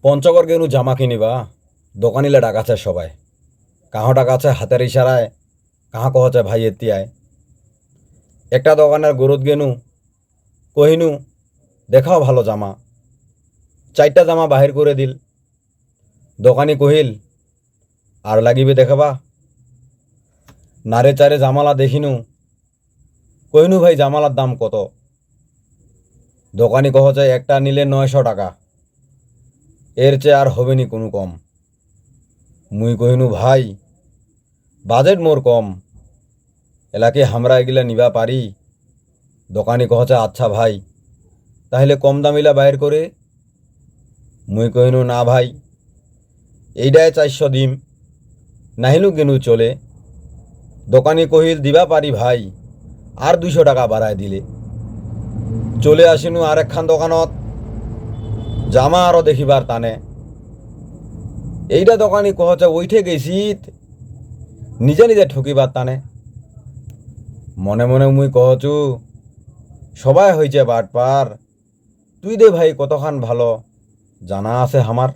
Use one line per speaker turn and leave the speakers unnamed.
পঞ্চগড় গেনু জামা কিনিবা দোকানিলে ডাকাছে সবাই। কাহো ডাকাছে হাতের ইশারায়, কাহা কহছে ভাই এতিয়ায়। একটা দোকানের গরুত গেনু, কহিনু দেখাও ভালো জামা। চারটা জামা বাহির করে দিল। দোকানি কহিল আর লাগিবে দেখাবা। নারে চারে জামালা দেখিনু, কহিনু ভাই জামালার দাম কত। দোকানি কহছে একটা নিলে 900 টাকা, এর চেয়ে আর হবে নি কোনো কম। মুই কহিনু ভাই বাজেট মোর কম, এলাকে হামরা এগুলা নিবা পারি। দোকানি কহছে আচ্ছা ভাই তাহলে কম দামিলা বাইর করে। মুই কহিনু না ভাই এইটায় 400 দিম, নাহিলু গেনু চলে। দোকানি কহিল দিবা পারি ভাই, আর 200 টাকা বাড়ায় দিলে। চলে আসিনু আরেকখান দোকানত, জামা আরো দেখিবার টানে। এইটা দোকানি কহছে ওইঠে গেছিত, নিজে নিজে ঠকিবার টানে। মনে মনে মুই কহচু সবাই হয়েছে বাটপার, তুই দে ভাই কতখান ভালো, জানা আছে আমার।